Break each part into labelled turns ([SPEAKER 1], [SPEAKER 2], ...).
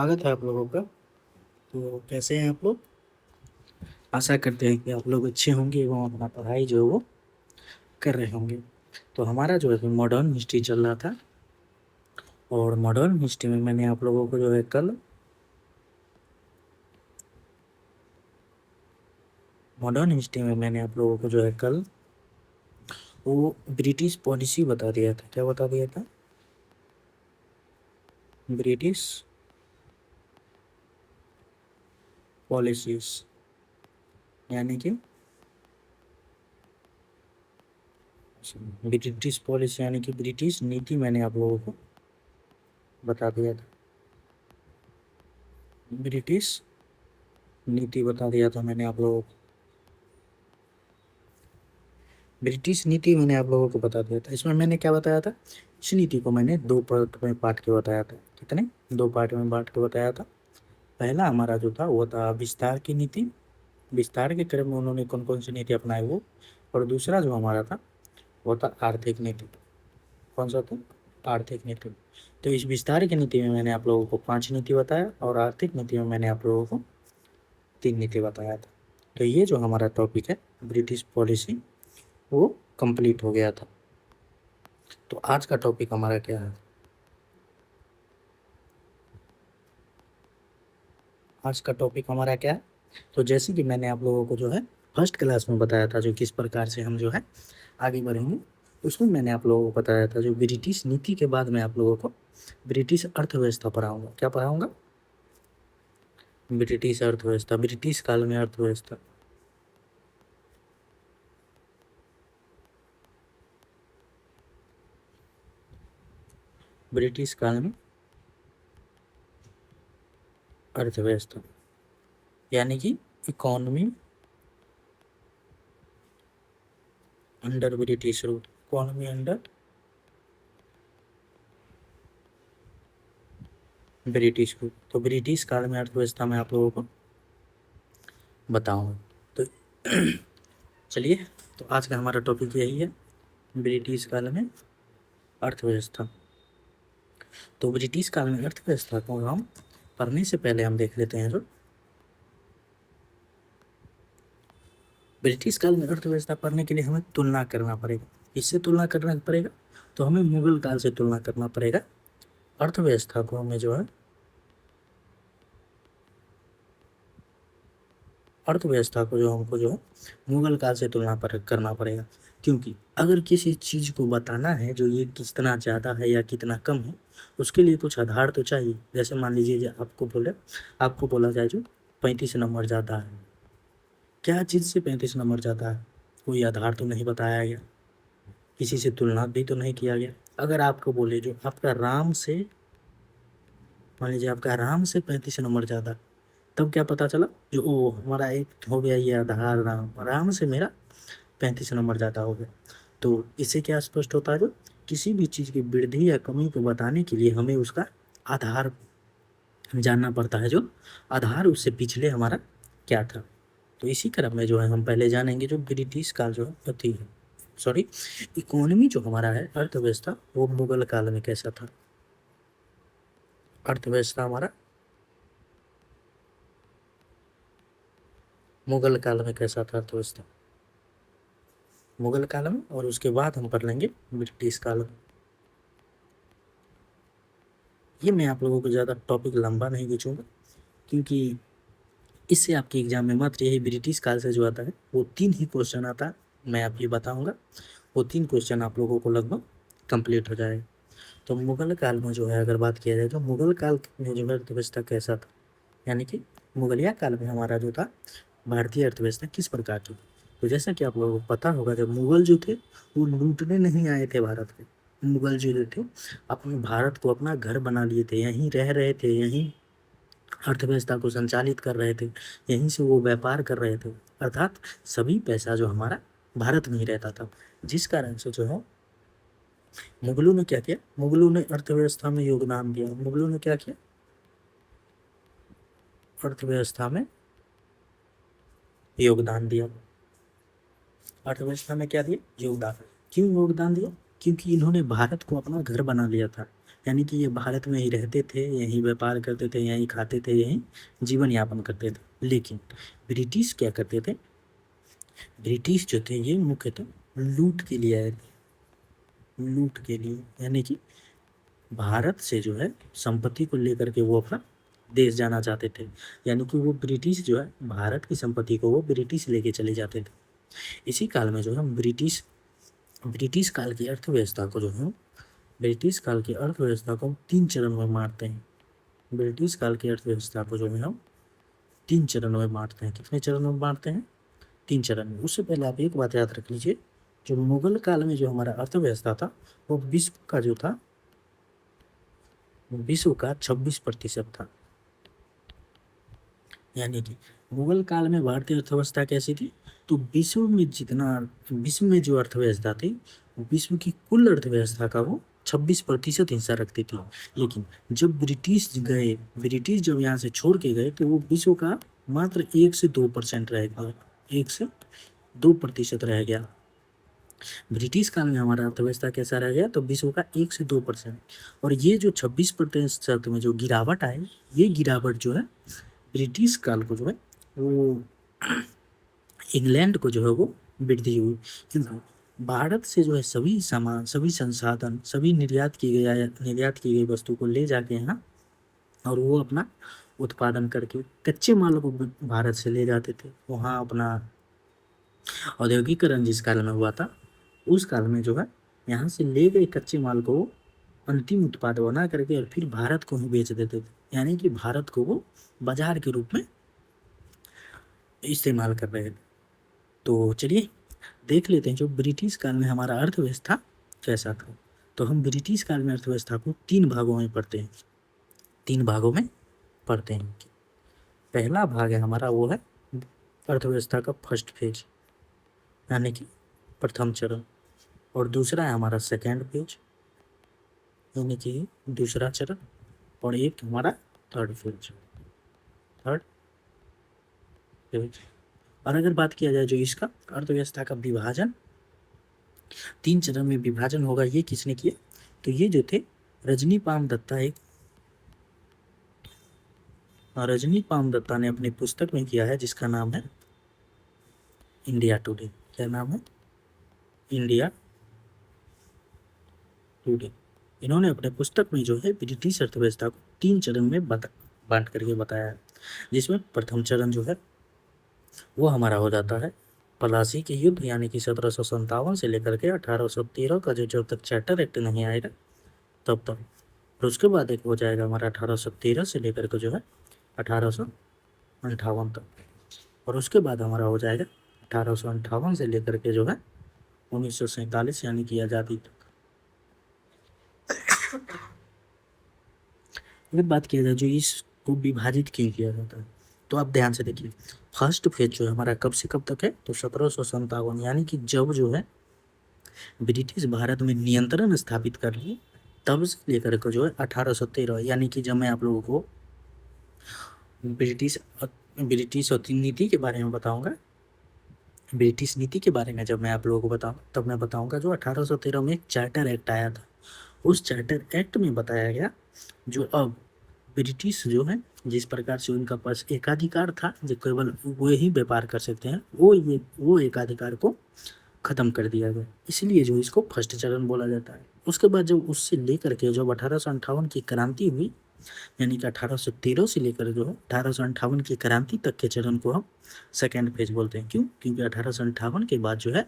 [SPEAKER 1] स्वागत है आप लोगों का। तो कैसे हैं आप लोग? आशा करते हैं कि आप लोग अच्छे होंगे एवं अपना पढ़ाई जो है वो कर रहे होंगे। तो हमारा जो है मॉडर्न हिस्ट्री चल रहा था, और मॉडर्न हिस्ट्री में मैंने आप लोगों को जो है कल वो ब्रिटिश पॉलिसी बता दिया था। क्या बता दिया था? ब्रिटिश पॉलिसीज, यानी कि ब्रिटिश पॉलिसी यानी कि ब्रिटिश नीति मैंने आप लोगों को बता दिया था। ब्रिटिश नीति बता दिया था मैंने आप लोगों को। ब्रिटिश नीति मैंने आप लोगों को बता दिया था। इसमें मैंने क्या बताया था? इस नीति को मैंने दो पार्ट में बांट के बताया था। कितने? दो पार्ट में बांट के बताया था। पहला हमारा जो था वो था विस्तार की नीति, विस्तार के क्रम में उन्होंने कौन कौन सी नीति अपनाई वो। और दूसरा जो हमारा था वो था आर्थिक नीति। कौन सा था? आर्थिक नीति। तो इस विस्तार की नीति में मैंने आप लोगों को 5 नीति बताया, और आर्थिक नीति में मैंने आप लोगों को 3 नीति बताया था। तो ये जो हमारा टॉपिक है ब्रिटिश पॉलिसी, वो कंप्लीट हो गया था। तो आज का टॉपिक हमारा क्या है? आज का टॉपिक हमारा क्या है? तो जैसे कि मैंने आप लोगों को जो है फर्स्ट क्लास में बताया था, जो किस प्रकार से हम जो है आगे बढ़ेंगे, उसमें मैंने आप लोगों को बताया था जो ब्रिटिश नीति के बाद मैं आप लोगों को ब्रिटिश अर्थव्यवस्था पढ़ाऊंगा। क्या पढ़ाऊंगा? ब्रिटिश अर्थव्यवस्था, ब्रिटिश काल में अर्थव्यवस्था। ब्रिटिश काल में अर्थव्यवस्था यानी कि economy under British rule. Economy under British rule. तो ब्रिटिश काल में अर्थव्यवस्था में आप लोगों को बताऊंगा। तो चलिए, तो आज का हमारा टॉपिक यही है, ब्रिटिश काल में अर्थव्यवस्था। तो ब्रिटिश काल में अर्थव्यवस्था को हम पढ़ने से पहले हम देख लेते हैं जो ब्रिटिश काल में अर्थव्यवस्था पढ़ने के लिए हमें तुलना करना पड़ेगा। इससे तुलना करना पड़ेगा तो हमें मुगल काल से तुलना करना पड़ेगा। अर्थव्यवस्था को हमें जो है अर्थव्यवस्था को जो हमको जो है मुगल काल से तुलना करना पड़ेगा। क्योंकि अगर किसी चीज़ को बताना है जो ये कितना ज़्यादा है या कितना कम है, उसके लिए कुछ आधार तो चाहिए। जैसे मान लीजिए आपको बोला जाए जो 35 नंबर ज़्यादा है, क्या चीज़ से 35 नंबर ज़्यादा है? कोई आधार तो नहीं बताया गया, किसी से तुलना भी तो नहीं किया गया। अगर आपको बोले जो आपका राम से, मान लीजिए आपका राम से 35 नंबर ज़्यादा, तब क्या पता चला? जो ओ हमारा एक हो गया ये आधार, राम राम से मेरा 35 नंबर ज़्यादा हो गया। तो इससे क्या स्पष्ट होता है? जो किसी भी चीज़ की वृद्धि या कमी को बताने के लिए हमें उसका आधार जानना पड़ता है, जो आधार उससे पिछले हमारा क्या था। तो इसी क्रम में जो है हम पहले जानेंगे जो ब्रिटिश काल जो है सॉरी इकोनॉमी जो हमारा है, अर्थव्यवस्था, वो मुगल काल में कैसा था। अर्थव्यवस्था हमारा मुगल काल में कैसा था अर्थव्यवस्था, मुगल काल में। और उसके बाद हम पढ़ लेंगे ब्रिटिश काल में। ये मैं आप लोगों को ज़्यादा टॉपिक लंबा नहीं खींचूंगा, क्योंकि इससे आपके एग्जाम में मात्र यही ब्रिटिश काल से जो आता है वो 3 ही क्वेश्चन आता है। मैं आप ये बताऊंगा, वो 3 क्वेश्चन आप लोगों को लगभग कंप्लीट हो जाएगा। तो मुगल काल में जो है अगर बात किया जाए तो मुगल काल में जो है अर्थव्यवस्था कैसा था, यानी कि मुगलिया काल में हमारा जो था भारतीय अर्थव्यवस्था किस प्रकार की। तो जैसा कि आप लोगों को पता होगा, जब मुगल जो थे वो लूटने नहीं आए थे भारत में। मुगल जो थे अपने भारत को अपना घर बना लिए थे, यहीं रह रहे थे, यहीं अर्थव्यवस्था को संचालित कर रहे थे, यहीं से वो व्यापार कर रहे थे। अर्थात सभी पैसा जो हमारा भारत में ही रहता था, जिस कारण से जो है मुगलों ने क्या किया, मुगलों ने अर्थव्यवस्था में योगदान दिया। मुगलों ने क्या किया? अर्थव्यवस्था में योगदान दिया। अर्थव्यवस्था में क्या दिया? योगदान। क्यों योगदान दिया? क्योंकि इन्होंने भारत को अपना घर बना लिया था। यानी कि ये भारत में ही रहते थे, यहीं व्यापार करते थे, यहीं खाते थे, यहीं जीवन यापन करते थे। लेकिन ब्रिटिश क्या करते थे, ब्रिटिश जो थे ये मुख्यतः लूट के लिए आए थे, लूट के लिए, यानी कि भारत से जो है संपत्ति को लेकर के वो अपना देश जाना चाहते थे। यानी कि वो ब्रिटिश जो है भारत की संपत्ति को वो ब्रिटिश लेके चले जाते थे। इसी काल में जो है ब्रिटिश ब्रिटिश काल की अर्थव्यवस्था को जो है ब्रिटिश काल की अर्थव्यवस्था को हम 3 चरण में बांटते हैं। ब्रिटिश काल की अर्थव्यवस्था को जो है हम 3 चरणों में बांटते हैं। कितने चरणों में बांटते हैं? 3 चरण में। उससे पहले आप एक बात याद रख लीजिए, जो मुगल काल में जो हमारा अर्थव्यवस्था था वो विश्व का जो था, विश्व का 26% था। यानी कि मुगल काल में भारतीय अर्थव्यवस्था कैसी थी, तो विश्व में जो अर्थव्यवस्था थी, विश्व की कुल अर्थव्यवस्था का वो 26% हिस्सा रखती थी। लेकिन जब ब्रिटिश जब यहाँ से छोड़ के गए तो वो विश्व का मात्र 1 से 2% रह गया, 1 से 2% रह गया। ब्रिटिश काल में हमारा अर्थव्यवस्था कैसा रह गया, तो विश्व का 1 से 2%। और ये जो 26% में जो गिरावट आई, ये गिरावट जो है ब्रिटिश काल को जो है वो इंग्लैंड को जो है वो वृद्धि हुई, क्योंकि भारत से जो है सभी सामान, सभी संसाधन, सभी निर्यात की गई वस्तु को ले जाके यहाँ और वो अपना उत्पादन करके कच्चे मालों को भारत से ले जाते थे वहाँ। अपना औद्योगिकरण जिस काल में हुआ था, उस काल में जो है यहाँ से ले गए कच्चे माल को अंतिम उत्पाद बना करके और फिर भारत को ही बेच देते थे। यानी कि भारत को वो बाजार के रूप में इस्तेमाल कर रहे थे। तो चलिए देख लेते हैं जो ब्रिटिश काल में हमारा अर्थव्यवस्था कैसा था। तो हम ब्रिटिश काल में अर्थव्यवस्था को 3 भागों में पढ़ते हैं, 3 भागों में पढ़ते हैं। पहला भाग है हमारा वो है अर्थव्यवस्था का फर्स्ट फेज, यानी कि प्रथम चरण। और दूसरा है हमारा सेकेंड फेज, यानी कि दूसरा चरण। और एक हमारा थर्ड फेज, थर्ड फेज। और अगर बात किया जाए जो इसका अर्थव्यवस्था का विभाजन, 3 चरण में विभाजन होगा, ये किसने किया, तो ये जो थे रजनीपाल दत्ता ने अपनी पुस्तक में किया है, जिसका नाम है इंडिया टुडे। क्या नाम है? India today. इन्होंने अपने पुस्तक में जो है ब्रिटिश अर्थव्यवस्था को 3 चरण में बांट करके बताया है, जिसमें प्रथम चरण जो है वो हमारा हो जाता है प्लासी के युद्ध, यानी कि 1757 से लेकर के 1813 का जो जब तक चार्टर एक्ट नहीं आएगा तब तक। और उसके बाद एक हो जाएगा हमारा 1813 से लेकर के जो है 1858 तक। और उसके बाद हमारा हो जाएगा 1858 से लेकर के जो है 1947 यानी कि आज़ादी तक। अगर बात किया जाए जो इसको विभाजित क्यों किया जाता है, तो आप ध्यान से देखिए। फर्स्ट फेज जो है हमारा कब से कब तक है, तो 1757, यानी कि जब जो है ब्रिटिश भारत में नियंत्रण स्थापित कर लिए, तब से लेकर के जो है 1813, यानी कि जब मैं आप लोगों को ब्रिटिश नीति के बारे में बताऊंगा, ब्रिटिश नीति के बारे में जब मैं आप लोगों को बताऊँ तब मैं बताऊंगा जो 1813 में एक चार्टर एक्ट आया था। उस चार्टर एक्ट में बताया गया जो अब ब्रिटिश जो है जिस प्रकार से उनका पास एकाधिकार था, जो केवल वो ही व्यापार कर सकते हैं, वो एकाधिकार को खत्म कर दिया गया। इसलिए जो इसको फर्स्ट चरण बोला जाता है। उसके बाद जब उससे लेकर के जब 1858 की क्रांति हुई, यानी कि 1813 से लेकर जो है 1858 की क्रांति तक के चरण को हम सेकेंड फेज बोलते हैं। क्यों? क्योंकि 1858 के बाद जो है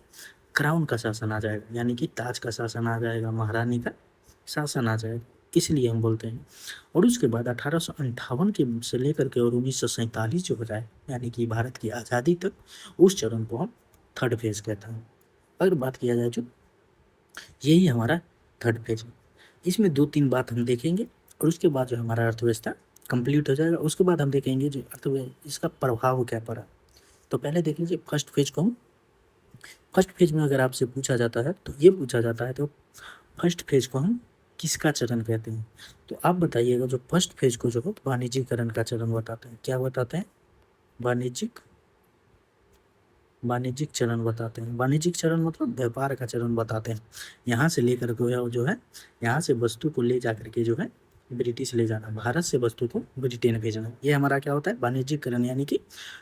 [SPEAKER 1] क्राउन का शासन आ जाएगा, यानी कि ताज का शासन आ जाएगा, महारानी का शासन आ जाएगा, इसलिए हम बोलते हैं। और उसके बाद 1858 के से लेकर के और 1947 जो हो जाए, यानी कि भारत की आज़ादी तक, उस चरण को हम थर्ड फेज कहते हैं। अगर बात किया जाए जो यही हमारा थर्ड फेज है, इसमें 2-3 बात हम देखेंगे और उसके बाद जो हमारा अर्थव्यवस्था कंप्लीट हो जाएगा। उसके बाद हम देखेंगे जो अर्थव्यवस्था इसका प्रभाव क्या पड़ा। तो पहले देख लीजिए फर्स्ट फेज को हम, फर्स्ट फेज में अगर आपसे पूछा जाता है तो ये पूछा जाता है तो फर्स्ट फेज को हम किसका चरण कहते हैं, तो आप बताइएगा। जो फर्स्ट फेज को जो है वाणिज्यिकरण का चरण बताते हैं। क्या बताते हैं? वाणिज्यिक वाणिज्यिक चरण बताते हैं। वाणिज्यिक चरण मतलब व्यापार का चरण बताते हैं। यहाँ से लेकर के जो है यहाँ से वस्तु को ले जा करके जो है ब्रिटिश ले जाना, भारत से वस्तु को ब्रिटेन भेजना, ये हमारा क्या होता है वाणिज्यिकरण, यानी कि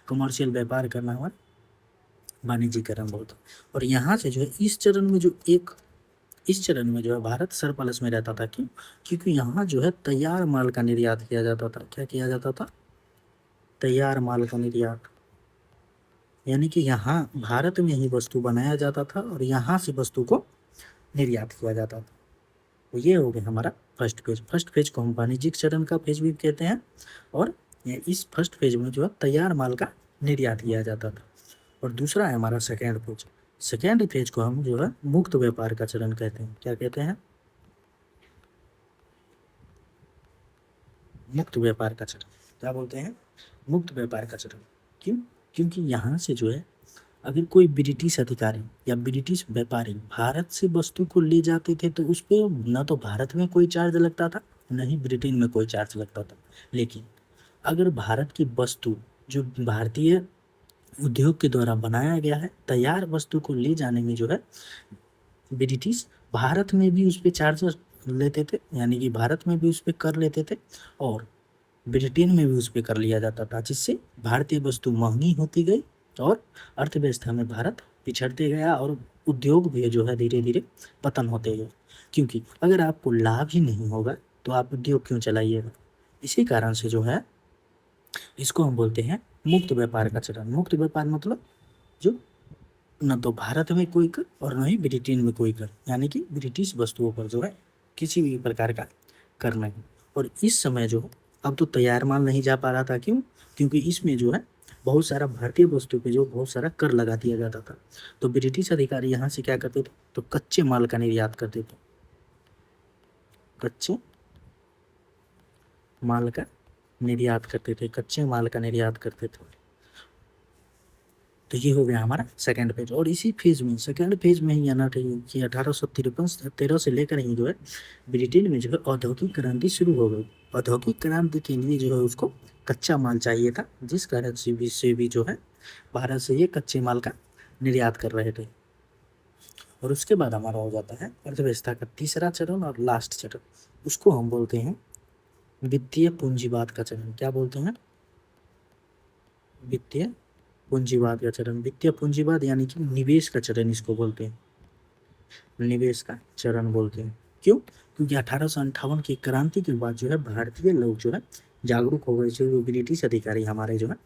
[SPEAKER 1] कमर्शियल व्यापार करना हमारा वाणिज्यिकरण बोलते हैं। और यहाँ से जो है इस चरण में जो है भारत सरप्लस में रहता था। क्यों? क्योंकि यहाँ जो है तैयार माल का निर्यात किया जाता था। क्या किया जाता था? तैयार माल का निर्यात, यानी कि यहाँ भारत में ही वस्तु बनाया जाता था और यहाँ से वस्तु को निर्यात किया जाता था। तो ये हो गया हमारा फर्स्ट फेज। फर्स्ट फेज को हम वाणिज्यिक चरण का फेज भी कहते हैं। और इस फर्स्ट फेज में जो है तैयार माल का निर्यात किया जाता था। और दूसरा है हमारा सेकेंड फेज। सेकेंड फेज को हम जो है मुक्त व्यापार का चरण कहते हैं। क्या कहते हैं? मुक्त व्यापार का चरण। क्या बोलते हैं? मुक्त व्यापार का चरण। क्यों? क्योंकि यहाँ से जो है अगर कोई ब्रिटिश अधिकारी या ब्रिटिश व्यापारी भारत से वस्तु को ले जाते थे तो उस पर न तो भारत में कोई चार्ज लगता था, न ही ब्रिटेन में कोई चार्ज लगता था। लेकिन अगर भारत की वस्तु जो भारतीय उद्योग के द्वारा बनाया गया है, तैयार वस्तु को ले जाने में जो है ब्रिटिश भारत में भी उस पर चार्ज लेते थे, यानी कि भारत में भी उस पर कर लेते थे और ब्रिटेन में भी उस पर कर लिया जाता था, जिससे भारतीय वस्तु महंगी होती गई और अर्थव्यवस्था में भारत पिछड़ते गया और उद्योग भी जो है धीरे धीरे पतन होते गए। क्योंकि अगर आपको लाभ ही नहीं होगा तो आप उद्योग क्यों चलाइएगा? इसी कारण से जो है इसको हम बोलते हैं मुक्त व्यापार का चरण। मुक्त व्यापार मतलब जो न तो भारत में कोई कर और न ही ब्रिटेन में कोई कर, यानी कि ब्रिटिश वस्तुओं पर जो है किसी भी प्रकार का कर नहीं। और इस समय जो अब तो तैयार माल नहीं जा पा रहा था। क्यों? क्योंकि इसमें जो है बहुत सारा भारतीय वस्तु पे जो बहुत सारा कर लगा दिया जाता था। तो ब्रिटिश अधिकारी यहाँ से क्या करते थे? तो कच्चे माल का निर्यात करते थे। कच्चे माल का निर्यात करते थे। कच्चे माल का निर्यात करते थे। तो ये हो गया हमारा सेकंड फेज। और इसी फेज में सेकंड फेज में ही आना चाहिए कि 1853 से लेकर ही जो है ब्रिटेन में जो है औद्योगिक क्रांति शुरू हो गई। औद्योगिक क्रांति के लिए जो है उसको कच्चा माल चाहिए था, जिस कारण से भी जो है भारत से ये कच्चे माल का निर्यात कर रहे थे। और उसके बाद हमारा हो जाता है अर्थव्यवस्था का तीसरा चरण और लास्ट चरण। उसको हम बोलते हैं वित्तीय पूंजीवाद का चरण। क्या बोलते हैं? वित्तीय पूंजीवाद का चरण। वित्तीय पूंजीवाद यानी कि निवेश का चरण इसको बोलते हैं। निवेश का चरण बोलते हैं। क्यों? क्योंकि 1858 की क्रांति के बाद जो है भारतीय लोग जो है जागरूक हो गए, जो ब्रिटिश अधिकारी हमारे जो है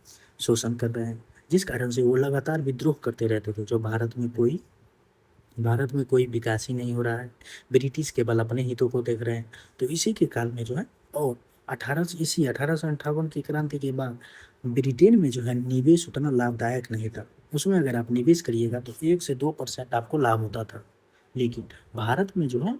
[SPEAKER 1] शोषण कर रहे हैं, जिस कारण से वो लगातार विद्रोह करते रहते थे। जो भारत में कोई विकास ही नहीं हो रहा है, ब्रिटिश केवल अपने हितों को देख रहे हैं। तो इसी के काल में जो है और 1858 की क्रांति के बाद ब्रिटेन में जो है निवेश उतना लाभदायक नहीं था। उसमें अगर आप निवेश करिएगा तो 1 से 2% आपको लाभ होता था। लेकिन भारत में जो है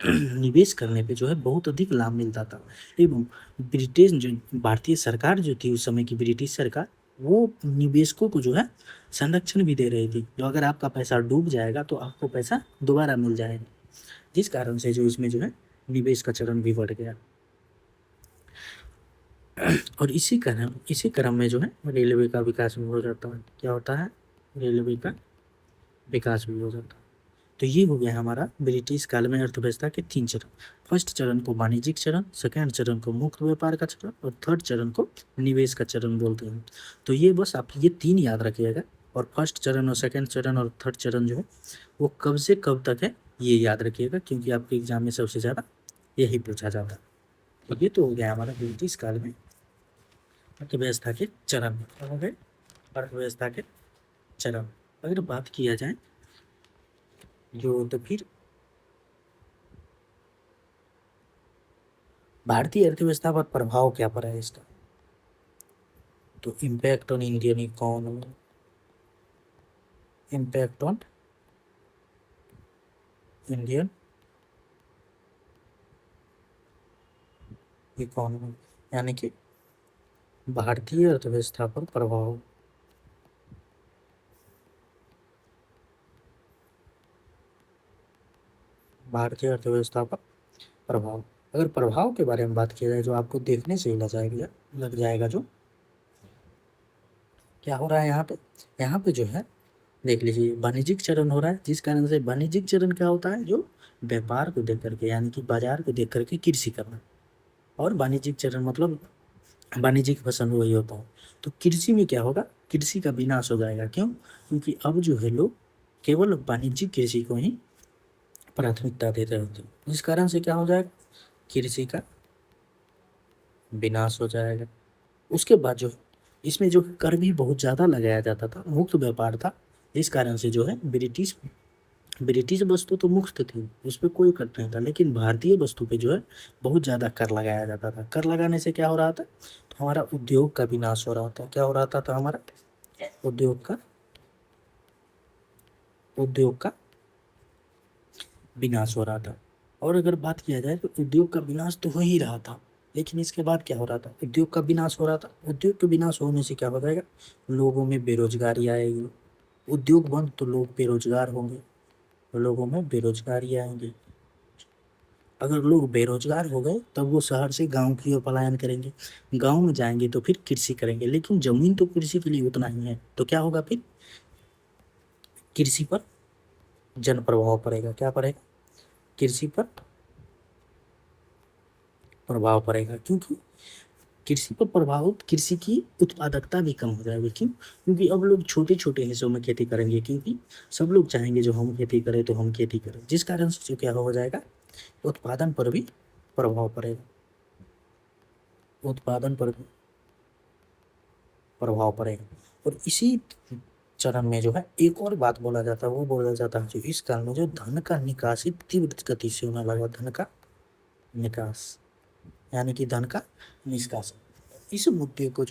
[SPEAKER 1] निवेश करने पे जो है बहुत अधिक लाभ मिलता था। एवं ब्रिटेन जो भारतीय सरकार जो थी उस समय की ब्रिटिश सरकार, वो निवेशकों को जो है संरक्षण भी दे रही थी। तो अगर आपका पैसा डूब जाएगा तो आपको पैसा दोबारा मिल जाएगा, जिस कारण से जो इसमें जो है निवेश का चरण भी बढ़ गया। और इसी क्रम में जो है रेलवे का विकास भी हो जाता है। क्या होता है? रेलवे का विकास भी हो जाता है। तो ये हो गया हमारा ब्रिटिश काल में अर्थव्यवस्था के 3 चरण। फर्स्ट चरण को वाणिज्यिक चरण, सेकेंड चरण को मुक्त व्यापार का चरण और थर्ड चरण को निवेश का चरण बोलते हैं। तो ये बस आप ये 3 याद रखिएगा। और फर्स्ट चरण और सेकेंड चरण और थर्ड चरण जो है वो कब से कब तक है ये याद रखिएगा, क्योंकि आपके एग्जाम में सबसे ज़्यादा यही पूछा जाता है। तो ये तो हो गया हमारा ब्रिटिश काल में अर्थव्यवस्था के चरण। हो गए अर्थव्यवस्था के चरण। अगर बात किया जाए जो तो फिर भारतीय अर्थव्यवस्था पर प्रभाव क्या पड़ा है इसका? तो impact on Indian economy, impact on Indian economy, यानी कि भारतीय अर्थव्यवस्था पर प्रभाव। भारतीय अर्थव्यवस्था पर प्रभाव। अगर प्रभाव के बारे में बात किया जाए जो आपको देखने से ही लग जाएगा जो क्या हो रहा है यहाँ पे जो है देख लीजिए वाणिज्यिक चरण हो रहा है, जिस कारण से वाणिज्यिक चरण क्या होता है, जो व्यापार को देख करके यानी कि बाजार को देख करके कृषि करना। और वाणिज्यिक चरण मतलब वाणिज्यिक फसल वही होता है। तो कृषि में क्या होगा, कृषि का विनाश हो जाएगा। क्यों? क्योंकि अब जो है लोग केवल वाणिज्यिक कृषि को ही प्राथमिकता देते रहते हैं, जिस कारण से क्या हो जाएगा, कृषि का विनाश हो जाएगा। उसके बाद जो इसमें जो कर भी बहुत ज़्यादा लगाया जाता था, मुक्त व्यापार था, इस कारण से जो है ब्रिटिश वस्तु तो मुक्त थी, उस पर कोई कर नहीं था, लेकिन भारतीय वस्तु पे जो है बहुत ज़्यादा कर लगाया जाता था। कर लगाने से क्या हो रहा था, तो हमारा उद्योग का विनाश हो रहा था। क्या हो रहा था, तो हमारा उद्योग का विनाश हो रहा था। और अगर बात किया जाए तो उद्योग का विनाश तो हो ही रहा था, लेकिन इसके बाद क्या हो रहा था, उद्योग का विनाश हो रहा था। उद्योग के विनाश होने से क्या हो जाएगा, लोगों में बेरोजगारी आएगी। उद्योग बंद तो लोग बेरोजगार होंगे, लोगों में बेरोजगारी आएंगी। अगर लोग बेरोजगार हो गए तब वो शहर से गांव की ओर पलायन करेंगे, गांव में जाएंगे तो फिर कृषि करेंगे, लेकिन जमीन तो कृषि के लिए उतना ही है, तो क्या होगा, फिर कृषि पर जन प्रभाव पड़ेगा। क्या पड़ेगा, कृषि पर प्रभाव पड़ेगा, क्योंकि कृषि पर प्रभाव, कृषि की उत्पादकता भी कम हो जाएगी। क्यों? क्योंकि अब लोग छोटे छोटे हिस्सों में खेती करेंगे, क्योंकि सब लोग चाहेंगे जो हम खेती करें तो हम खेती करें, जिस कारण से क्या हो जाएगा, उत्पादन पर भी प्रभाव पड़ेगा, उत्पादन पर भी प्रभाव पड़ेगा। और इसी चरण में जो है एक और बात बोला जाता है, वो बोला जाता है जो इस काल में जो धन का निकासी तीव्र गति से होने लगा, धन का निकास यानी कि धन का निष्कासन। इस मुद्दे को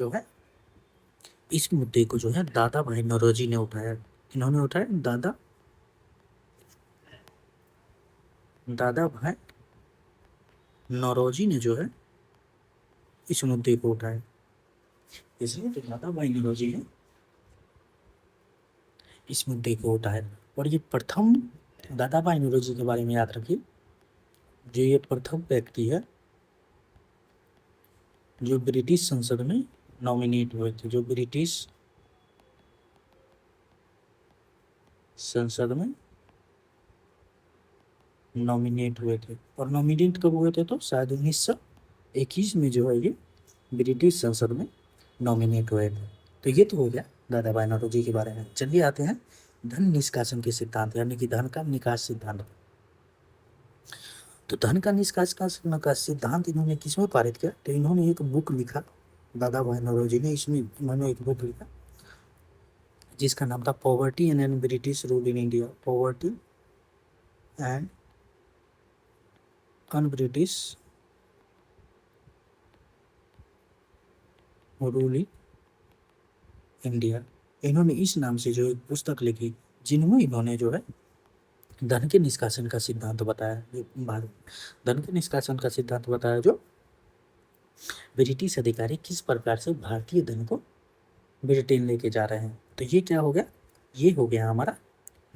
[SPEAKER 1] जो है दादा भाई नौरोजी ने उठाया। इन्होंने उठाया, दादा भाई नौरोजी ने जो है इस मुद्दे को उठाया। इसलिए तो दादा भाई नौरोजी ने इस मुद्दे को उठाया। और ये प्रथम, दादा भाई नौरोजी के बारे में याद रखिए, जो ये प्रथम व्यक्ति है जो ब्रिटिश संसद में नॉमिनेट हुए थे, जो ब्रिटिश संसद में नॉमिनेट हुए थे। और नॉमिनेट कब हुए थे, तो शायद 1921 में जो है ये ब्रिटिश संसद में नॉमिनेट हुए थे। तो ये तो हो गया दादा भाई नौरोजी के बारे में। चलिए आते हैं धन निष्कासन के सिद्धांत, यानी कि धन का निकास सिद्धांत। तो धन का निष्कासन का सिद्धांत इन्होंने किसमें पारित किया, तो इन्होंने एक बुक लिखा, दादा भाई नौरोजी ने, इसमें इन्होंने एक बुक लिखा जिसका नाम था poverty and British rule in India, poverty and un British rule in India. इन्होंने इस नाम से जो एक पुस्तक लिखी, जिनमें इन्होंने जो है धन के निष्कासन का सिद्धांत बताया, धन के निष्कासन का सिद्धांत बताया, जो ब्रिटिश अधिकारी किस प्रकार से भारतीय धन को ब्रिटेन लेके जा रहे हैं। तो ये क्या हो गया, ये हो गया हमारा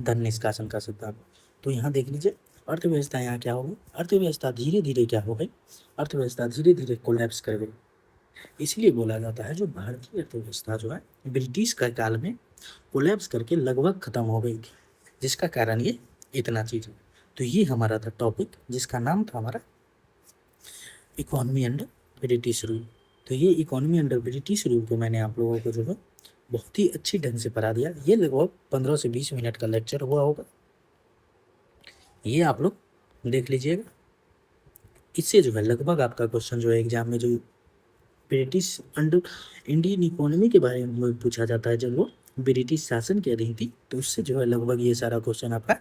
[SPEAKER 1] धन निष्कासन का सिद्धांत। तो यहाँ देख लीजिए अर्थव्यवस्था यहाँ क्या हो गई, अर्थव्यवस्था धीरे धीरे क्या हो गई, अर्थव्यवस्था धीरे धीरे कोलैप्स कर गई। इसलिए बोला जाता है जो भारतीय अर्थव्यवस्था जो है ब्रिटिश का काल में कोलैप्स करके लगभग खत्म हो गई थी, जिसका कारण ये इतना चीज है। तो ये हमारा था टॉपिक, जिसका नाम था हमारा इकोनॉमी अंडर ब्रिटिश रूल। तो ये इकोनॉमी अंडर ब्रिटिश रूल को मैंने आप लोगों को जो है बहुत ही अच्छी ढंग से पढ़ा दिया। ये लगभग 15 से 20 मिनट का लेक्चर हुआ होगा, ये आप लोग देख लीजिएगा। इससे जो है लगभग आपका क्वेश्चन जो है एग्जाम में जो ब्रिटिश अंडर इंडियन इकोनॉमी के बारे में पूछा जाता है, जब वो ब्रिटिश शासन के अधीन थी, तो उससे जो है लगभग ये सारा क्वेश्चन आपका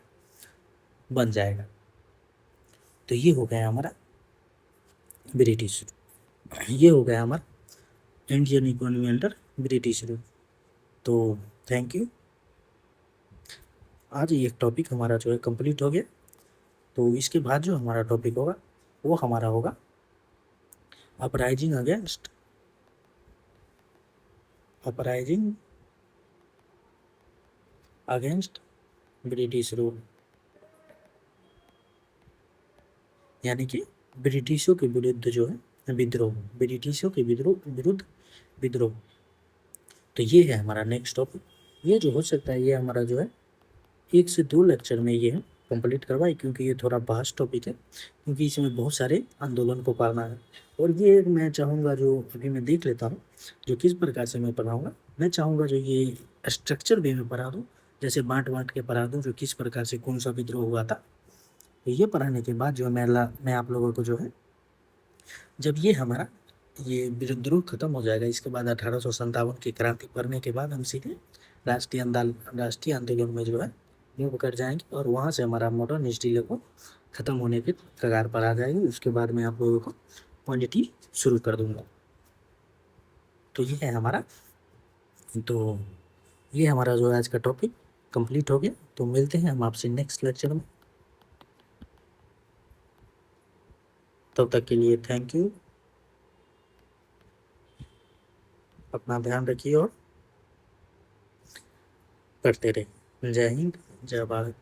[SPEAKER 1] बन जाएगा। तो ये हो गया हमारा ब्रिटिश, ये हो गया हमारा Indian economy under British rule. तो थैंक यू, आज ये टॉपिक हमारा जो है कंप्लीट हो गया। तो इसके बाद जो हमारा टॉपिक होगा वो हमारा होगा अपराइजिंग अगेंस्ट ब्रिटिश रूल, यानी कि ब्रिटिशों के विरुद्ध जो है विद्रोह, ब्रिटिशों के विरुद्ध विद्रोह। तो ये है हमारा नेक्स्ट टॉपिक। ये जो हो सकता है ये हमारा जो है 1 से 2 लेक्चर में ये हम कंप्लीट करवाएँ, क्योंकि ये थोड़ा वास्ट टॉपिक है, क्योंकि इसमें बहुत सारे आंदोलन को पढ़ना है। और ये मैं चाहूँगा जो अभी मैं देख लेता हूँ जो किस प्रकार से मैं पढ़ाऊँगा। मैं चाहूँगा जो ये स्ट्रक्चर वे में पढ़ा दूँ, जैसे बाँट-बाँट के पढ़ा दूँ जो किस प्रकार से कौन-सा विद्रोह हुआ था। तो ये पढ़ाने के बाद जो है मैं आप लोगों को जो है, जब ये हमारा ये विद्रोह खत्म हो जाएगा, इसके बाद 1857 की क्रांति पढ़ने के बाद हम सीधे राष्ट्रीय आंदोलन में जो है मूव कर जाएंगे, और वहाँ से हमारा मॉडर्न हिस्ट्री लगभग खत्म होने के कगार पर आ जाएगी। उसके बाद मैं आप लोगों को पॉलिटी शुरू कर दूंगा। तो ये है हमारा तो ये हमारा जो आज का टॉपिक कंप्लीट हो गया। तो मिलते हैं हम आपसे नेक्स्ट लेक्चर में। तब तक के लिए थैंक यू। अपना ध्यान रखिए और पढ़ते रहिए। जय हिंद, जय भारत।